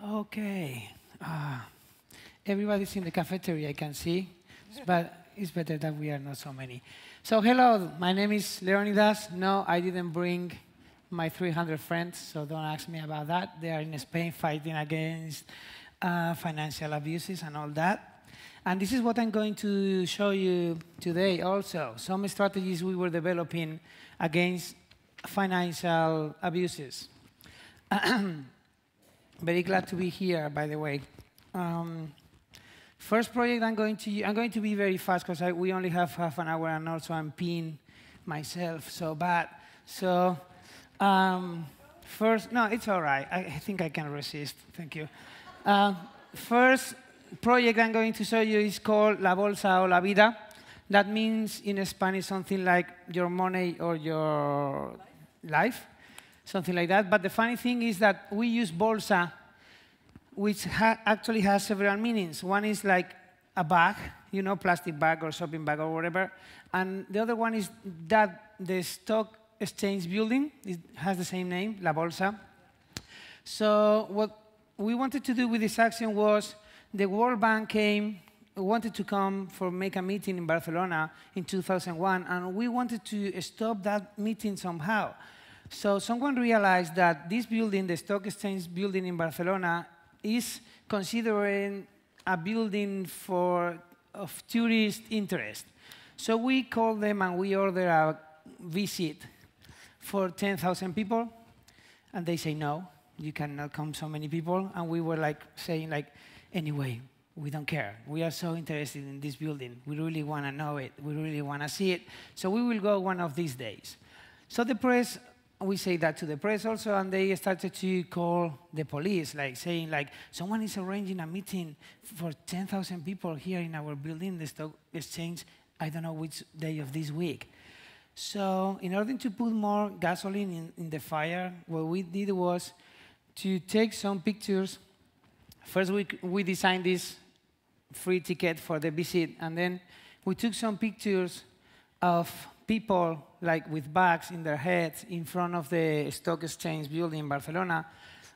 Okay. Everybody's in the cafeteria, I can see, but it's better that we are not so many. So hello, my name is Leónidas. No, I didn't bring my 300 friends, so don't ask me about that. They are in Spain fighting against financial abuses and all that. And this is what I'm going to show you today also. Some strategies we were developing against financial abuses. Very glad to be here, by the way. First project I'm going to be very fast because we only have half an hour and also I'm peeing myself so bad. So first, no, it's all right. I think I can resist. Thank you. First project I'm going to show you is called La Bolsa o la Vida. That means in Spanish something like your money or your life, something like that. But the funny thing is that we use bolsa, which actually has several meanings. One is like a bag, you know, plastic bag or shopping bag or whatever. And the other one is that the stock exchange building, it has the same name, La Bolsa. So what we wanted to do with this action was the World Bank wanted to make a meeting in Barcelona in 2001, and we wanted to stop that meeting somehow. So someone realized that this building, the stock exchange building in Barcelona, is considered a building of tourist interest. So we called them and we ordered a visit for 10,000 people, and they say no, you cannot come so many people. And we were like saying like, anyway, we don't care. We are so interested in this building. We really want to know it. We really want to see it. So we will go one of these days. So the press, we say that to the press also, and they started to call the police, like saying like, someone is arranging a meeting for 10,000 people here in our building, the stock exchange, I don't know which day of this week. So in order to put more gasoline in the fire, what we did was to take some pictures. First, we designed this free ticket for the visit, and then we took some pictures of people like with bags in their heads in front of the stock exchange building in Barcelona.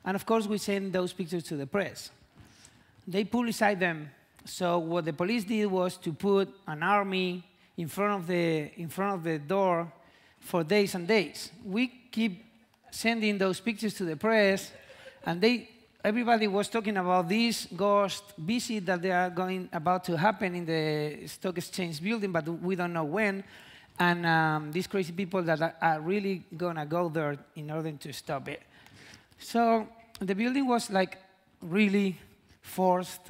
And of course, we sent those pictures to the press. They publicized them. So what the police did was to put an army in front of the door for days and days. We keep sending those pictures to the press, and everybody was talking about this ghost visit that they are about to happen in the stock exchange building, but we don't know when. And these crazy people that are really going to go there in order to stop it. So the building was like really forced,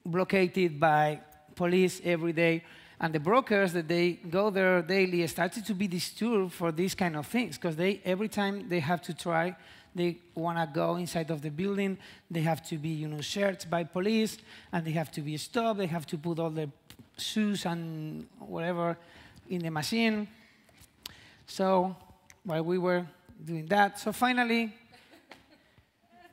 blockaded by police every day. And the brokers that they go there daily started to be disturbed for these kind of things, because every time they have to try, they want to go inside of the building, they have to be, searched by police, and they have to be stopped, they have to put all the shoes and whatever in the machine. So while we were doing that, so finally,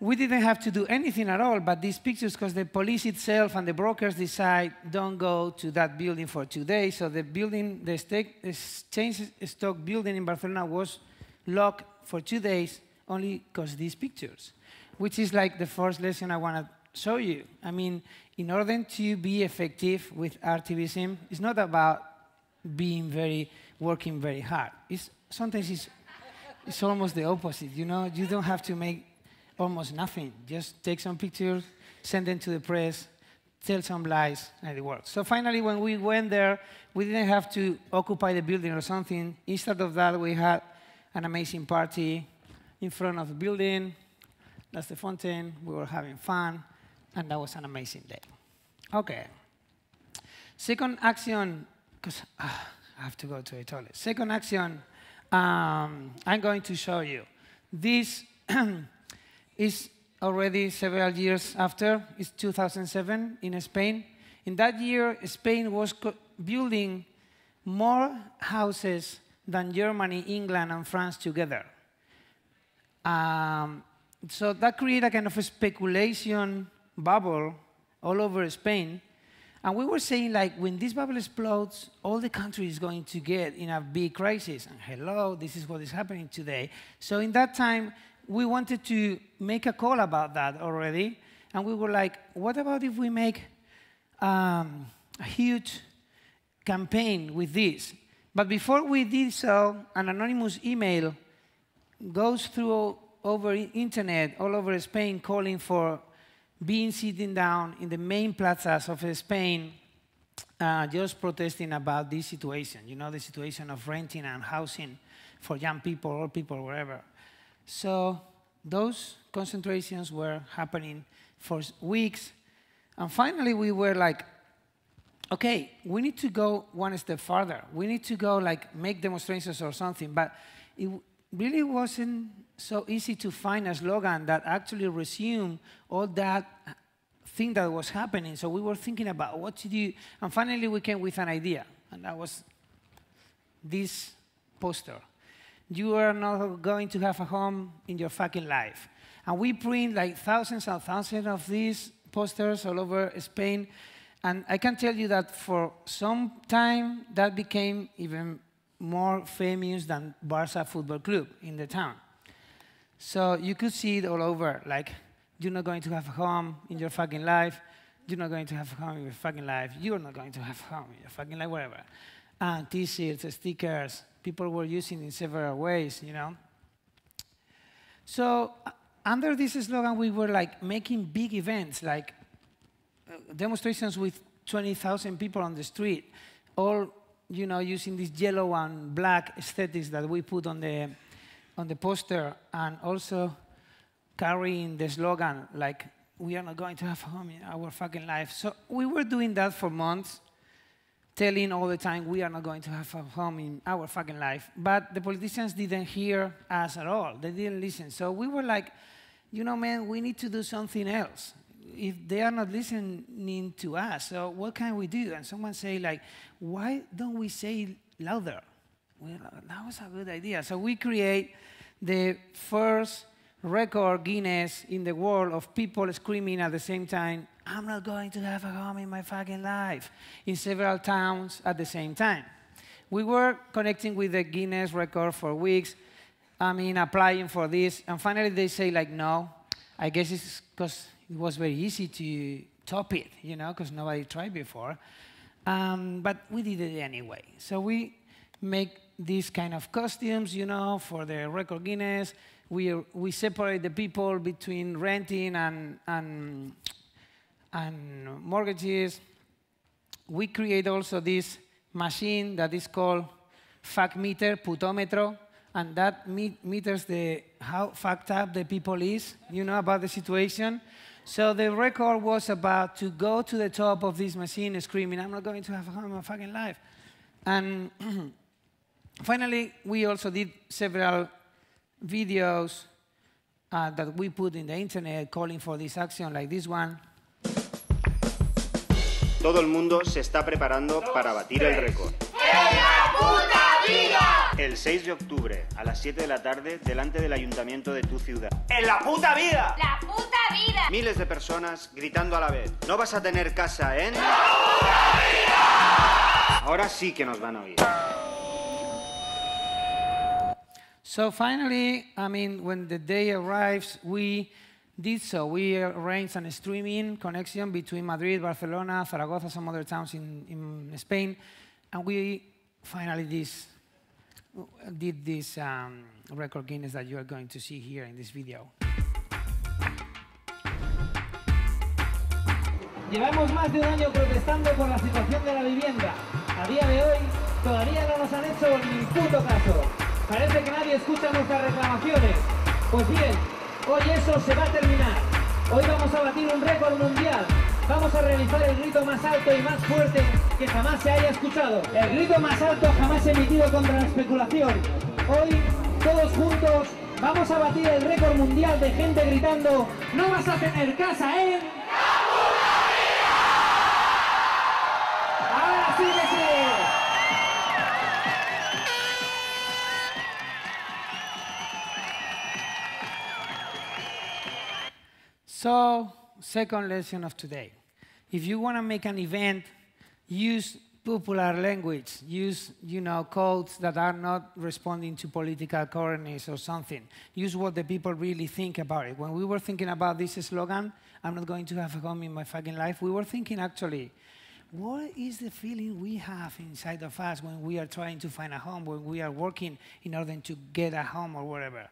we didn't have to do anything at all, but these pictures, because the police itself and the brokers decide, don't go to that building for 2 days. So the building, the exchange stock building in Barcelona was locked for 2 days only because these pictures, which is like the first lesson I want to show you. I mean, in order to be effective with activism, it's not about working very hard. Sometimes it's almost the opposite, You don't have to make almost nothing. Just take some pictures, send them to the press, tell some lies, and it works. So finally, when we went there, we didn't have to occupy the building or something. Instead of that, we had an amazing party in front of the building. That's the fountain. We were having fun, and that was an amazing day. Okay. Second action, because I have to go to the toilet. Second action, I'm going to show you. This is already several years after. It's 2007 in Spain. In that year, Spain was building more houses than Germany, England, and France together. So that created a kind of a speculation bubble all over Spain. And we were saying, like, when this bubble explodes, all the country is going to get in a big crisis. And hello, this is what is happening today. So in that time, we wanted to make a call about that already. And we were like, what about if we make a huge campaign with this? But before we did so, an anonymous email goes through over internet all over Spain calling for being sitting down in the main plazas of Spain just protesting about this situation, you know, the situation of renting and housing for young people, old people, wherever. So those concentrations were happening for weeks. And finally, we were like, OK, we need to go one step further. We need to go, like, make demonstrations or something. But it really wasn't so easy to find a slogan that actually resumed all that thing that was happening. So we were thinking about what to do. And finally, we came with an idea. And that was this poster. You are not going to have a home in your fucking life. And we print like thousands and thousands of these posters all over Spain. And I can tell you that for some time, that became even more famous than Barça Football Club in the town. So you could see it all over, like, you're not going to have a home in your fucking life. You're not going to have a home in your fucking life. You're not going to have a home in your fucking life, whatever. And T-shirts, stickers, people were using in several ways, you know. So under this slogan, we were like making big events, like demonstrations with 20,000 people on the street, all, you know, using this yellow and black aesthetics that we put on the poster, and also carrying the slogan, like, we are not going to have a home in our fucking life. So we were doing that for months, telling all the time, we are not going to have a home in our fucking life. But the politicians didn't hear us at all. They didn't listen. So we were like, you know, man, we need to do something else. If they are not listening to us, so what can we do? And someone say, like, why don't we say louder? Well, that was a good idea. So we create the first record Guinness in the world of people screaming at the same time, I'm not going to have a home in my fucking life, in several towns at the same time. We were connecting with the Guinness record for weeks, applying for this, and finally they say, like, no. I guess it's because it was very easy to top it, you know, because nobody tried before. But we did it anyway. So we make these kind of costumes, you know, for the record Guinness. We separate the people between renting and mortgages. We create also this machine that is called fact meter, putómetro, and that meters how fucked up the people is, you know, about the situation. So the record was about to go to the top of this machine screaming, I'm not going to have a home in my fucking life. And finally, we also did several videos that we put in the internet calling for this action, like this one. Todo el mundo se está preparando para batir el récord. ¡En la puta vida! El 6 de octubre, a las 7 de la tarde, delante del ayuntamiento de tu ciudad. ¡En la puta vida! ¡La puta vida! Miles de personas gritando a la vez. No vas a tener casa en... ¡La puta vida! Ahora sí que nos van a oír. So finally, when the day arrives, we did so. We arranged a streaming connection between Madrid, Barcelona, Zaragoza, some other towns in Spain, and we finally did this record Guinness that you are going to see here in this video. Llevamos más de un año protestando por la situación de la vivienda. A día de hoy, todavía no nos han hecho ni puto caso. Parece que nadie escucha nuestras reclamaciones. Pues bien, hoy eso se va a terminar. Hoy vamos a batir un récord mundial. Vamos a realizar el grito más alto y más fuerte que jamás se haya escuchado. El grito más alto jamás emitido contra la especulación. Hoy, todos juntos, vamos a batir el récord mundial de gente gritando ¡no vas a tener casa, eh! ¡Ahora sí que sí! So, second lesson of today. If you want to make an event, use popular language, use codes that are not responding to political correctness or something. Use what the people really think about it. When we were thinking about this slogan, I'm not going to have a home in my fucking life, we were thinking actually, what is the feeling we have inside of us when we are trying to find a home, when we are working in order to get a home or whatever?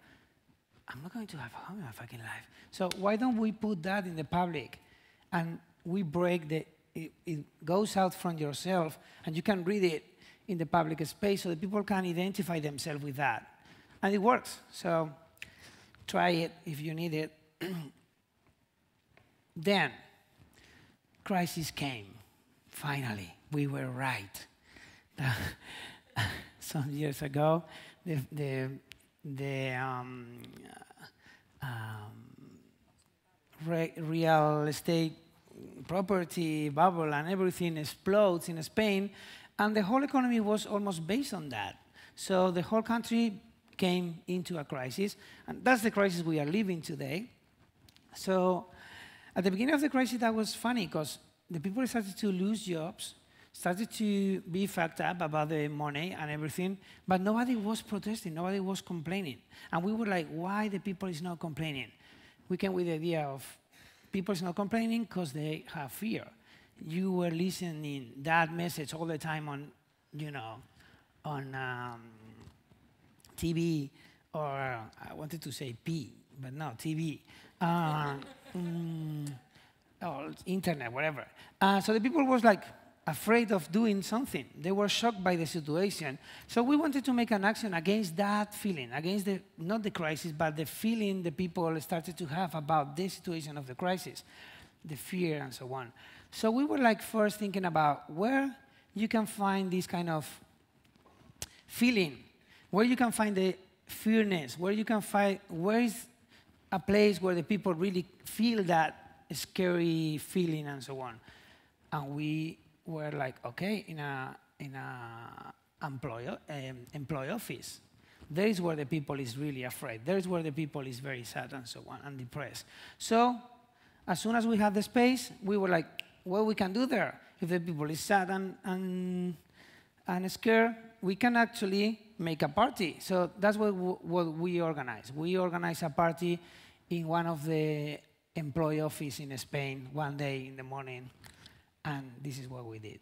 I'm not going to have a home in my fucking life. So why don't we put that in the public and we break it goes out from yourself and you can read it in the public space so that people can identify themselves with that. And it works. So try it if you need it. Then, crisis came. Finally, we were right. Some years ago, the real estate property bubble and everything explodes in Spain, and the whole economy was almost based on that. So the whole country came into a crisis, and that's the crisis we are living today. So at the beginning of the crisis, that was funny, because the people started to lose jobs, started to be fucked up about the money and everything, but nobody was protesting, nobody was complaining. And we were like, why the people is not complaining? We came with the idea of people is not complaining because they have fear. You were listening that message all the time on, TV, or I wanted to say P, but no, TV, or internet, whatever. So the people was like afraid of doing something. They were shocked by the situation. So we wanted to make an action against that feeling, against not the crisis, but the feeling the people started to have about the situation of the crisis, the fear and so on. So we were like first thinking about where you can find this kind of feeling, where you can find the fearness, where you can find, where is a place where the people really feel that scary feeling and so on. And we were like, okay, in a employee office, there is where the people is really afraid. There is where the people is very sad and so on, and depressed. So as soon as we had the space, we were like, what we can do there? If the people is sad and scared, we can actually make a party. So that's what we organized. We organized a party in one of the employee office in Spain one day in the morning, and this is what we did.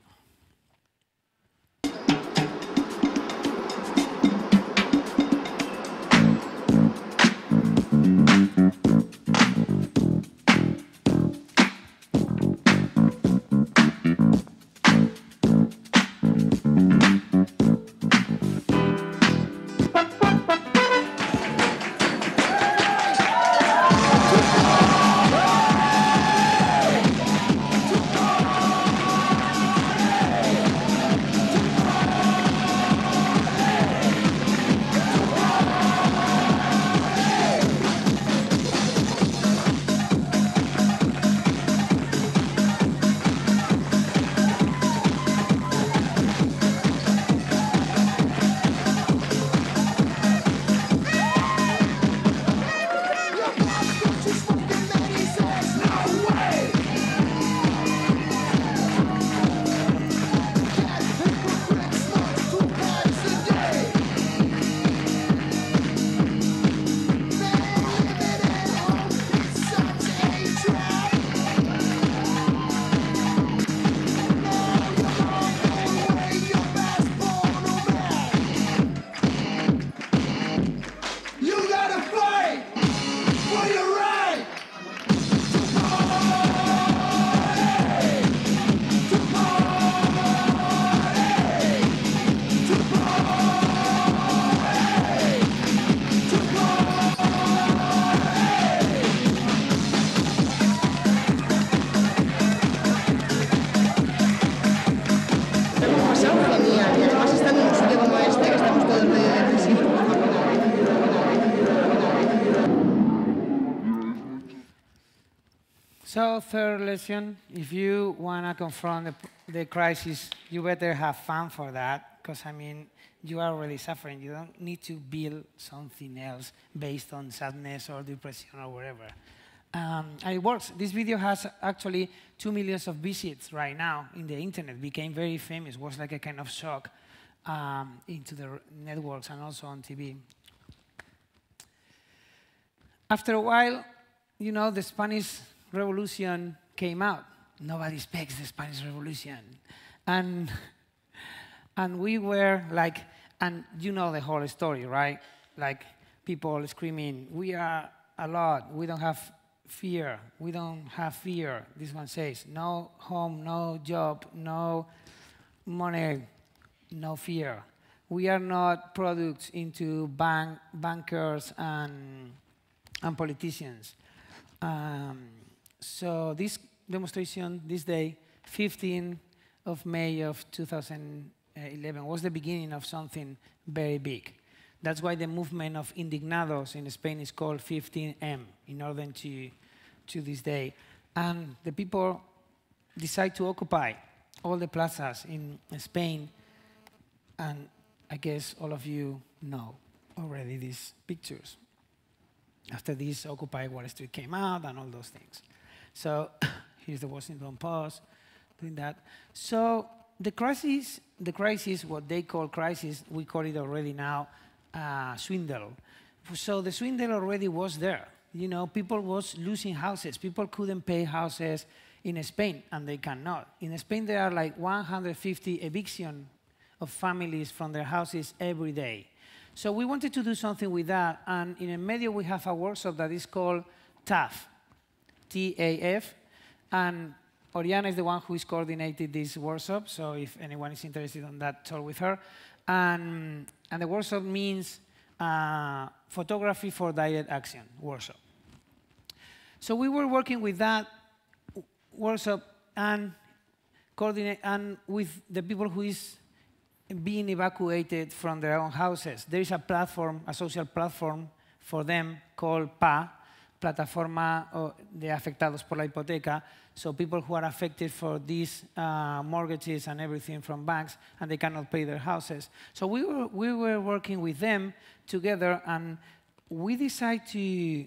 So third lesson, if you want to confront the crisis, you better have fun for that, because, I mean, you are already suffering. You don't need to build something else based on sadness or depression or whatever. And it works. This video has actually 2 million visits right now in the internet. It became very famous. It was like a kind of shock into the networks and also on TV. After a while, you know, the Spanish Revolution came out. Nobody expects the Spanish Revolution. And we were like, and you know the whole story, right? Like people screaming, we are a lot, we don't have fear, we don't have fear. This one says, no home, no job, no money, no fear. We are not products into bankers and politicians. So this demonstration, this day, 15th of May of 2011, was the beginning of something very big. That's why the movement of indignados in Spain is called 15M, in order to this day. And the people decide to occupy all the plazas in Spain. And I guess all of you know already these pictures. After this, Occupy Wall Street came out and all those things. So here's the Washington Post doing that. So the crisis, what they call crisis, we call it already now swindle. So the swindle already was there. You know, people was losing houses. People couldn't pay houses in Spain, and they cannot. In Spain, there are like 150 evictions of families from their houses every day. So we wanted to do something with that, and in Enmedio we have a workshop that is called TAF, T-A-F, and Oriana is the one who is coordinated this workshop, so if anyone is interested in that, talk with her. And the workshop means photography for direct action workshop. So we were working with that workshop and coordinate and with the people who is being evacuated from their own houses. There is a platform, a social platform for them called PA, Plataforma de Afectados por la Hipoteca, so people who are affected for these mortgages and everything from banks, and they cannot pay their houses. So we were working with them together, and we decided to,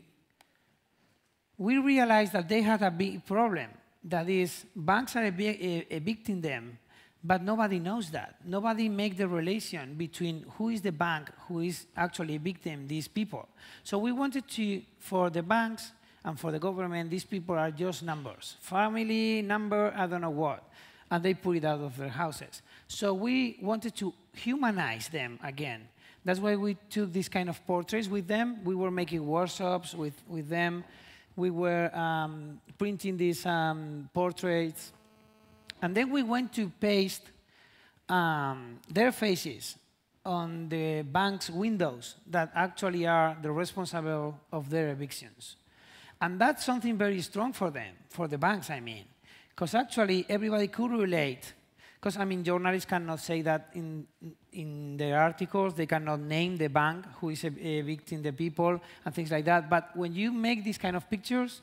we realized that they had a big problem. That is, banks are evicting them, but nobody knows that. Nobody makes the relation between who is the bank, who is actually evicting these people. So we wanted to, for the banks and for the government, these people are just numbers. Family, number, I don't know what. And they put it out of their houses. So we wanted to humanize them again. That's why we took this kind of portraits with them. We were making workshops with them. We were printing these portraits. And then we went to paste their faces on the bank's windows that actually are the responsible of their evictions. And that's something very strong for them, for the banks, I mean. Because actually everybody could relate. Because, I mean, journalists cannot say that in their articles. They cannot name the bank who is evicting the people and things like that. But when you make these kind of pictures,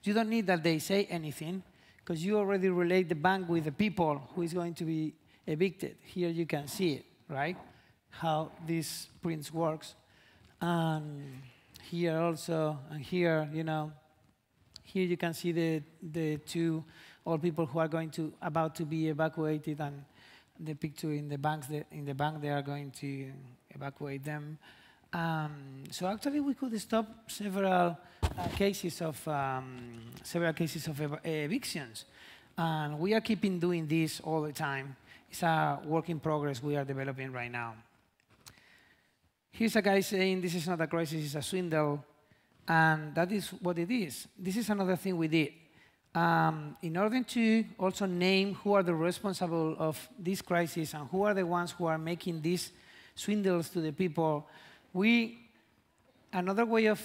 you don't need that they say anything, because you already relate the bank with the people who is going to be evicted. Here you can see it, right? How this print works. And here also, and here, you know, here you can see the two old people who are about to be evacuated, and the picture in the bank they are going to evacuate them. So actually we could stop several cases of evictions, and we are keeping doing this all the time. It's a work in progress we are developing right now. Here's a guy saying this is not a crisis, it's a swindle, and that is what it is. This is another thing we did. In order to also name who are the responsible of this crisis and who are the ones who are making these swindles to the people, another way of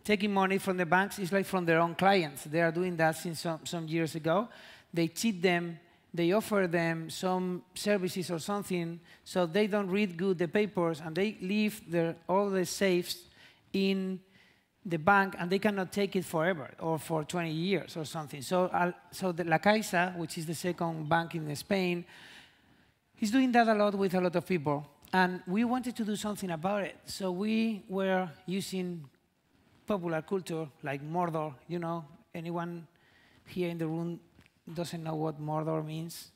taking money from the banks is like from their own clients. They are doing that since some years ago. They cheat them, they offer them some services or something, so they don't read good the papers, and they leave all the safes in the bank, and they cannot take it forever or for 20 years or something. So the La Caixa, which is the second bank in Spain, is doing that a lot with a lot of people. And we wanted to do something about it. So we were using popular culture, like Mordor, you know. Anyone here in the room doesn't know what Mordor means?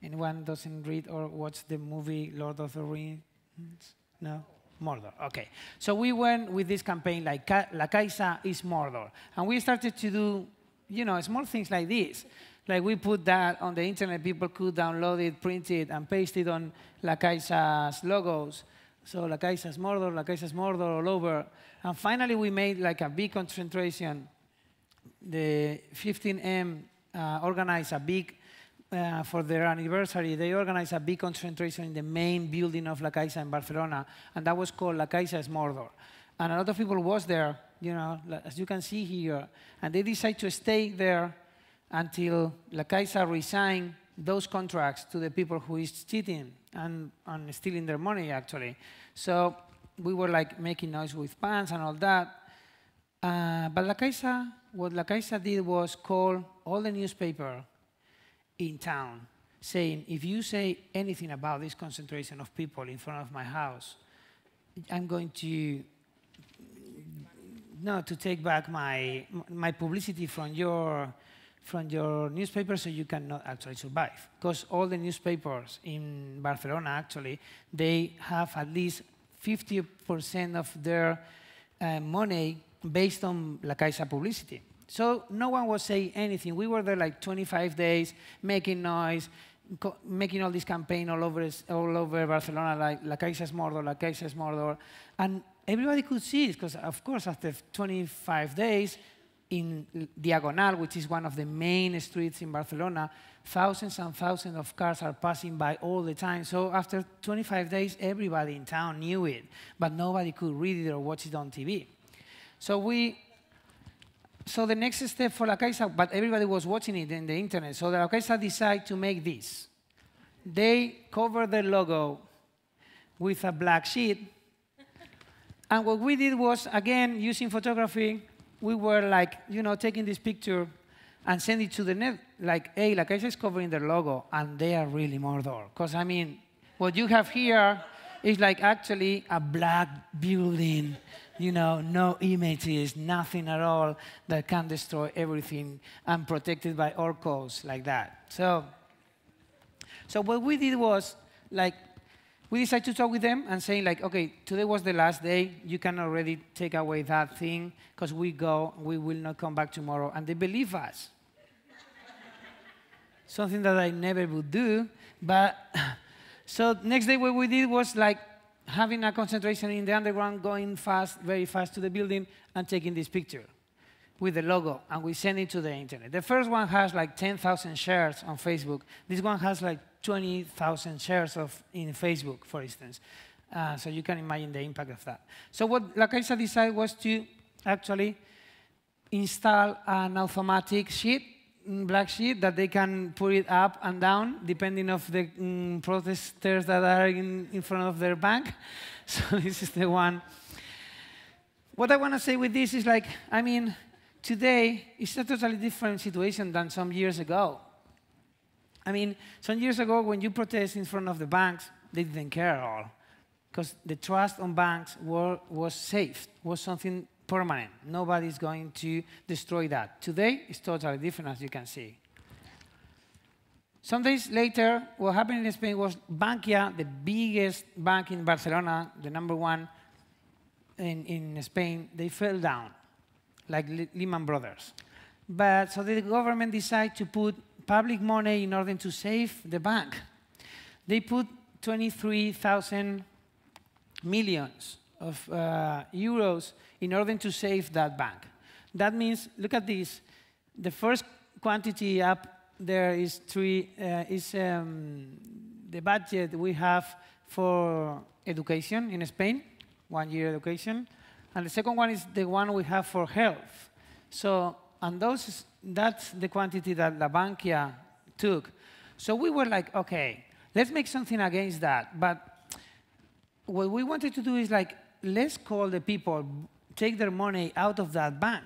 Anyone doesn't read or watch the movie Lord of the Rings? No? Mordor, okay. So we went with this campaign like La Caixa is Mordor. And we started to do, you know, small things like this. Like we put that on the internet, people could download it, print it, and paste it on La Caixa's logos. So La Caixa's Mordor all over. And finally we made like a big concentration. The 15M organized a big, for their anniversary, they organized a big concentration in the main building of La Caixa in Barcelona, and that was called La Caixa's Mordor. And a lot of people was there, you know, as you can see here, and they decided to stay there until La Caixa resigned those contracts to the people who is cheating and stealing their money, actually. So we were like making noise with pants and all that. But La Caixa, what La Caixa did was call all the newspaper in town, saying, if you say anything about this concentration of people in front of my house, I'm going to take back my publicity from your newspaper, so you cannot actually survive. Because all the newspapers in Barcelona, actually, they have at least 50% of their money based on La Caixa publicity. So no one was saying anything. We were there like 25 days, making noise, making all this campaign all over Barcelona, like La Caixa's Mordor, and everybody could see it, because of course after 25 days, in Diagonal, which is one of the main streets in Barcelona, thousands and thousands of cars are passing by all the time. So after 25 days, everybody in town knew it, but nobody could read it or watch it on TV. So the next step for La Caixa, but everybody was watching it in the internet, so La Caixa decided to make this. They covered the logo with a black sheet, and what we did was, again, using photography, we were like, you know, taking this picture and send it to the net, like, hey, La Caixa is covering their logo, and they are really Mordor. Because, I mean, what you have here is like actually a black building, you know, no images, nothing at all that can destroy everything, and protected by orcos like that. So what we did was, like, we decided to talk with them and say, like, okay, today was the last day. You can already take away that thing, because we will not come back tomorrow. And they believe us. Something that I never would do. But so next day what we did was like having a concentration in the underground, going fast, very fast to the building, and taking this picture with the logo, and we send it to the internet. The first one has like 10,000 shares on Facebook. This one has like 20,000 shares in Facebook, for instance. So you can imagine the impact of that. So what La Caixa decided was to actually install an automatic sheet, black sheet, that they can put it up and down, depending of the protesters that are in front of their bank. So this is the one. What I want to say with this is, like, I mean, today it's a totally different situation than some years ago. I mean, some years ago, when you protest in front of the banks, they didn't care at all, because the trust on banks was safe, was something permanent. Nobody's going to destroy that. Today, it's totally different, as you can see. Some days later, what happened in Spain was Bankia, the biggest bank in Barcelona, the #1 in Spain, they fell down, like Lehman Brothers. But so the government decided to put public money in order to save the bank. They put 23,000 millions of euros in order to save that bank. That means, look at this. The first quantity up there is the budget we have for education in Spain, 1 year education. And the second one is the one we have for health. So, and that's the quantity that La Bankia took. So we were like, okay, let's make something against that. But what we wanted to do is, like, let's call the people, take their money out of that bank,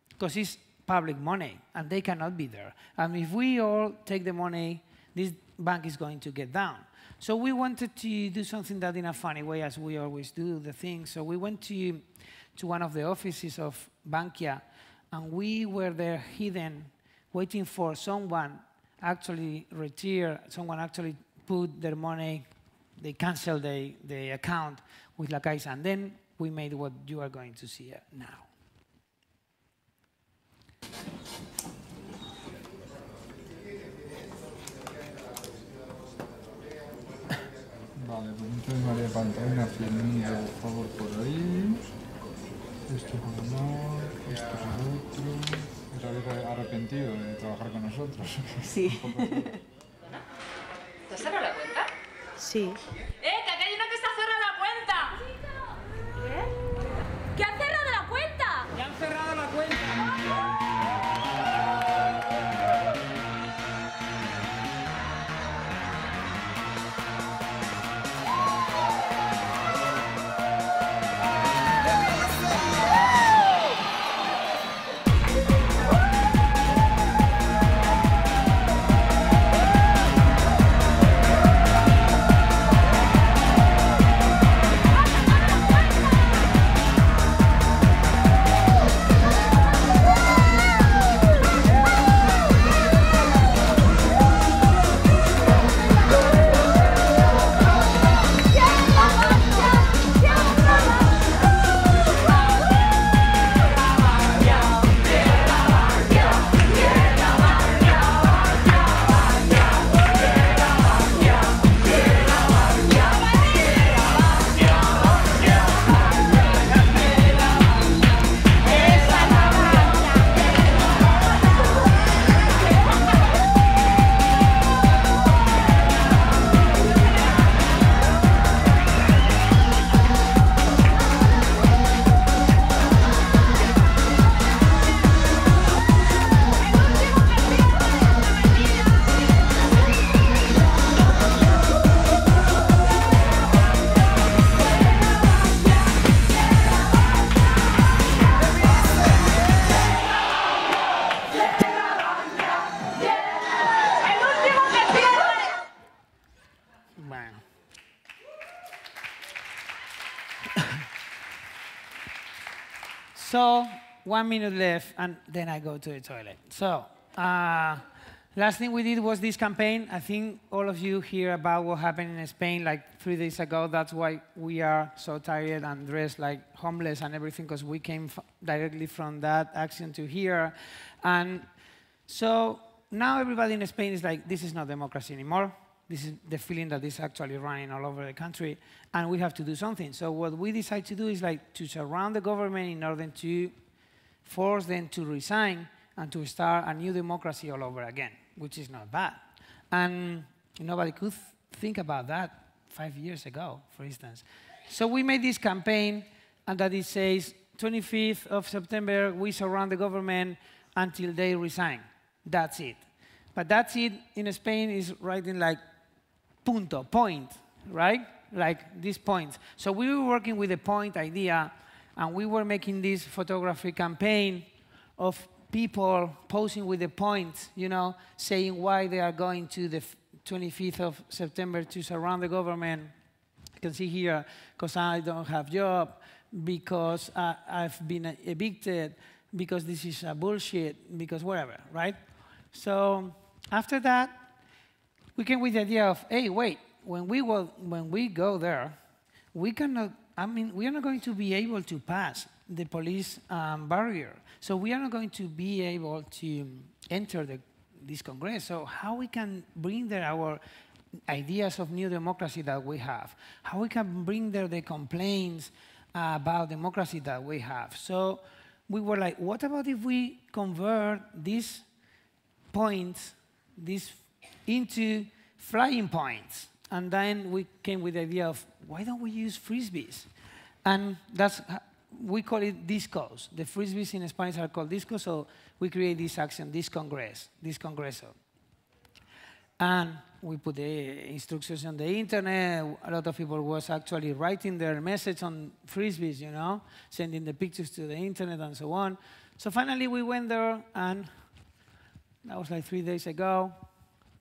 because it's public money, and they cannot be there. And if we all take the money, this bank is going to get down. So we wanted to do something that in a funny way, as we always do the things. So we went to to one of the offices of Bankia, and we were there hidden, waiting for someone actually retire, someone actually put their money, they canceled the account with La Caixa, and then we made what you are going to see now. Vale, pues entonces María Pantalla, filmillo, por favor, por ahí. Esto por amor, esto por otro. ¿Os habéis arrepentido de trabajar con nosotros? Sí. ¿Te has cerrado la cuenta? Sí. ¡Que aquí hay uno que está cerrando la cuenta! ¿Qué? ¡Que han cerrado la cuenta! ¡Ya han cerrado la cuenta! So 1 minute left, and then I go to the toilet. So last thing we did was this campaign. I think all of you hear about what happened in Spain like 3 days ago. That's why we are so tired and dressed like homeless and everything, because we came directly from that action to here. And so now everybody in Spain is like, this is not democracy anymore. This is the feeling that is actually running all over the country, and we have to do something. So what we decide to do is like to surround the government in order to force them to resign and to start a new democracy all over again, which is not bad. And nobody could think about that 5 years ago, for instance. So we made this campaign, and that it says, 25th of September, we surround the government until they resign. That's it. But that's it in Spain is writing like punto, point, right? Like these points. So we were working with the point idea, and we were making this photography campaign of people posing with the points, you know, saying why they are going to the 25th of September to surround the government. You can see here, because I don't have job, because I've been evicted, because this is a bullshit, because whatever, right? So after that, we came with the idea of, hey, wait, when we go there, we cannot, I mean, we are not going to be able to pass the police barrier. So we are not going to be able to enter this Congress. So how we can bring there our ideas of new democracy that we have? How we can bring there the complaints about democracy that we have? So we were like, what about if we convert these points, into flying points? And then we came with the idea of, why don't we use frisbees? And that's, we call it discos. The frisbees in Spanish are called discos, so we create this action, this congreso. And we put the instructions on the internet. A lot of people was actually writing their message on frisbees, you know, sending the pictures to the internet and so on. So finally we went there, and that was like 3 days ago.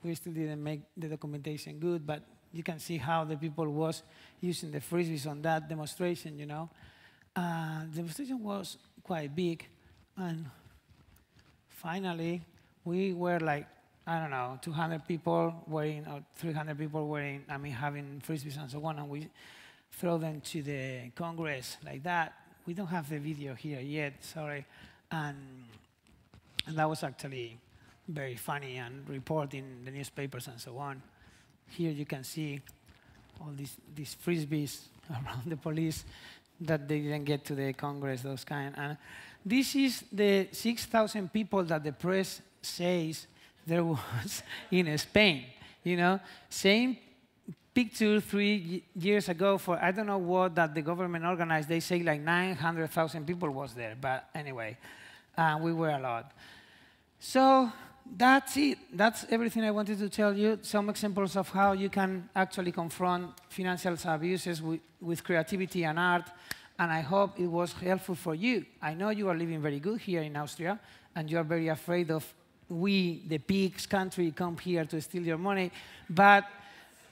We still didn't make the documentation good, but you can see how the people was using the frisbees on that demonstration, you know. The demonstration was quite big, and finally, we were like, I don't know, 200 people wearing, or 300 people wearing, having frisbees and so on, and we throw them to the Congress like that. We don't have the video here yet, sorry. And that was actually very funny and reported in the newspapers and so on. Here you can see all these frisbees around the police that they didn't get to the Congress, those kind. And this is the 6,000 people that the press says there was in Spain. You know, same picture 3 years ago for I don't know what that the government organized. They say like 900,000 people was there, but anyway, we were a lot. So that's it. That's everything I wanted to tell you. Some examples of how you can actually confront financial abuses with creativity and art, and I hope it was helpful for you. I know you are living very good here in Austria, and you are very afraid of we, the pigs country, come here to steal your money, but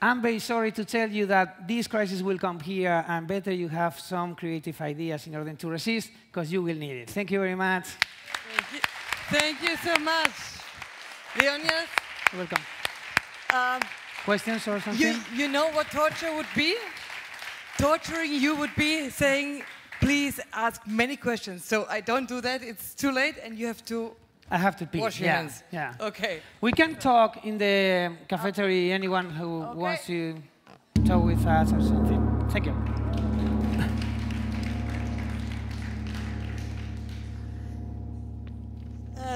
I'm very sorry to tell you that this crisis will come here, and better you have some creative ideas in order to resist, because you will need it. Thank you very much. Thank you, thank you so much. Leónidas? You're welcome. Questions or something? You know what torture would be? Torturing you would be saying, please ask many questions. So I don't do that. It's too late, and you have to I have to pee. wash your hands. Yeah. Okay. We can talk in the cafeteria, anyone who wants to talk with us or something. Thank you.